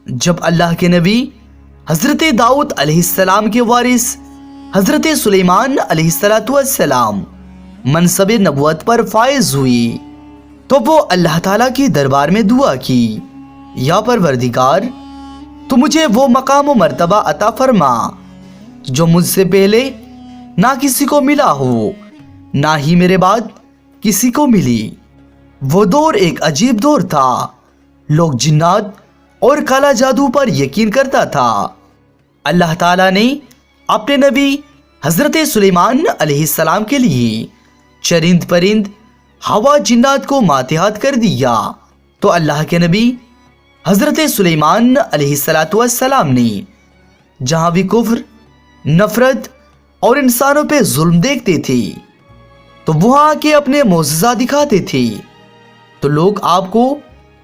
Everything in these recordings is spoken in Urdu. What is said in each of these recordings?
جب اللہ کے نبی حضرت داؤد علیہ السلام کے وارث حضرت سلیمان علیہ السلام منصب نبوت پر فائز ہوئی تو وہ اللہ تعالیٰ کی دربار میں دعا کی، یا پروردگار تو مجھے وہ مقام و مرتبہ عطا فرما جو مجھ سے پہلے نہ کسی کو ملا ہو، نہ ہی میرے بعد کسی کو ملی۔ وہ دور ایک عجیب دور تھا، لوگ جنات اور کالا جادو پر یقین کرتا تھا۔ اللہ تعالیٰ نے اپنے نبی حضرت سلیمان علیہ السلام کے لیے چرند پرند ہوا جنات کو ماتحت کر دیا، تو اللہ کے نبی حضرت سلیمان علیہ السلام نے جہاں بھی کفر، نفرت اور انسانوں پہ ظلم دیکھتے تھے تو وہاں کے اپنے معجزہ دکھاتے تھے، تو لوگ آپ کو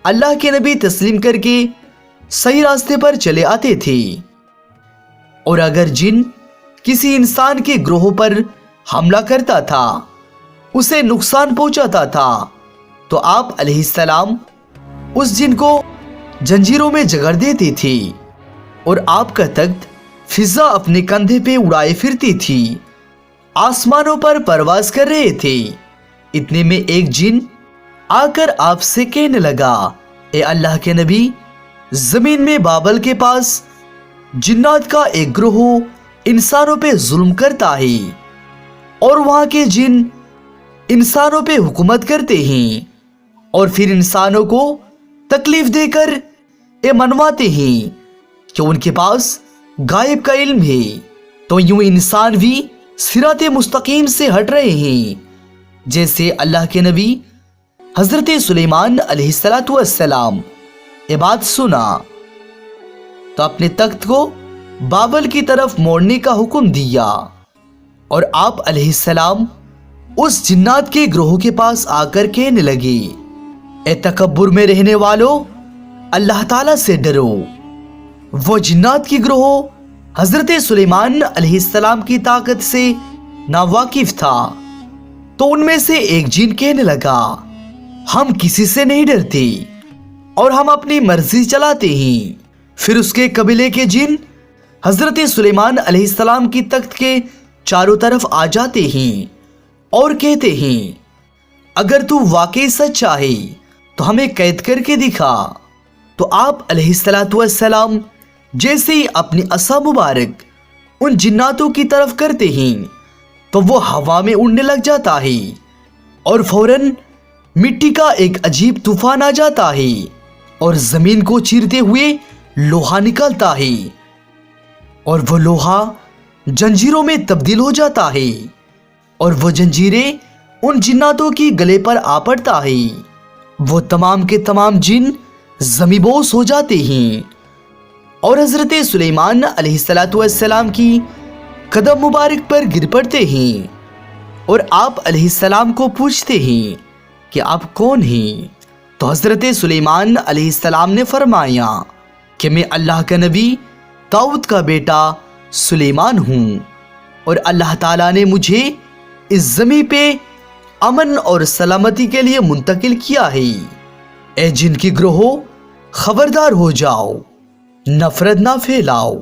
اللہ کے نبی تسلیم کر کے صحیح راستے پر چلے آتے تھے۔ اور اگر جن کسی انسان کے گروہوں پر حملہ کرتا تھا، اسے نقصان پہنچاتا تھا، تو آپ علیہ السلام اس جن کو جنجیروں میں جگڑ دیتے تھے، اور آپ کا تخت فضا اپنے کندھے پہ اڑائے پھرتی تھی، آسمانوں پر پرواز کر رہے تھے۔ اتنے میں ایک جن آ کر آپ سے کہنے لگا، اے اللہ کے نبی، زمین میں بابل کے پاس جنات کا ایک گروہ انسانوں پہ ظلم کرتا ہے، اور وہاں کے جن انسانوں پہ حکومت کرتے ہیں، اور پھر انسانوں کو تکلیف دے کر یہ منواتے ہیں کہ ان کے پاس غائب کا علم ہے، تو یوں انسان بھی صراط مستقیم سے ہٹ رہے ہیں۔ جیسے اللہ کے نبی حضرت سلیمان علیہ السلام یہ بات سنا تو اپنے تخت کو بابل کی طرف موڑنے کا حکم دیا، اور آپ علیہ السلام اس جنات کے گروہ کے پاس آ کر کہنے لگے، اے تکبر میں رہنے والو، اللہ تعالیٰ سے ڈرو۔ وہ جنات کی گروہ حضرت سلیمان علیہ السلام کی طاقت سے ناواقف تھا، تو ان میں سے ایک جن کہنے لگا، ہم کسی سے نہیں ڈرتے اور ہم اپنی مرضی چلاتے ہیں۔ پھر اس کے قبیلے کے جن حضرت سلیمان علیہ السلام کی تخت کے چاروں طرف آ جاتے ہیں اور کہتے ہیں، اگر تو واقعی سچا ہے تو ہمیں قید کر کے دکھا۔ تو آپ علیہ السلام جیسے ہی اپنی عصا مبارک ان جناتوں کی طرف کرتے ہیں تو وہ ہوا میں اڑنے لگ جاتا ہے، اور فوراً مٹی کا ایک عجیب طوفان آ جاتا ہے، اور زمین کو چیرتے ہوئے لوہا نکلتا ہے، اور وہ لوہا جنجیروں میں تبدیل ہو جاتا ہے، اور وہ جنجیریں ان جناتوں کی گلے پر آ پڑتا ہے۔ وہ تمام کے تمام جن زمیبوس ہو جاتے ہیں، اور حضرت سلیمان علیہ السلام کی قدم مبارک پر گر پڑتے ہیں، اور آپ علیہ السلام کو پوچھتے ہیں کہ آپ کون ہیں؟ تو حضرت سلیمان علیہ السلام نے فرمایا کہ میں اللہ کا نبی داؤد کا بیٹا سلیمان ہوں، اور اللہ تعالیٰ نے مجھے اس زمین پہ امن اور سلامتی کے لیے منتقل کیا ہے۔ اے جن کی گروہ، خبردار ہو جاؤ، نفرت نہ پھیلاؤ،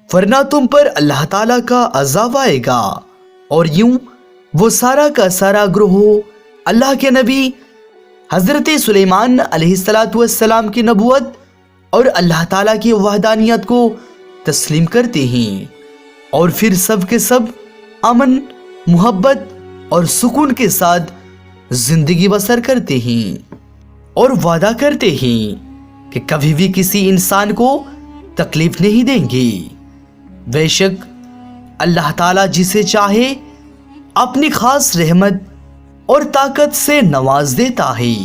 ورنہ تم پر اللہ تعالیٰ کا عذاب آئے گا۔ اور یوں وہ سارا کا سارا گروہ اللہ کے نبی حضرت سلیمان علیہ السلام کی نبوت اور اللہ تعالیٰ کی وحدانیت کو تسلیم کرتے ہیں، اور پھر سب کے سب امن، محبت اور سکون کے ساتھ زندگی بسر کرتے ہیں، اور وعدہ کرتے ہیں کہ کبھی بھی کسی انسان کو تکلیف نہیں دیں گے۔ بے شک اللہ تعالیٰ جسے چاہے اپنی خاص رحمت اور طاقت سے نواز دیتا ہے۔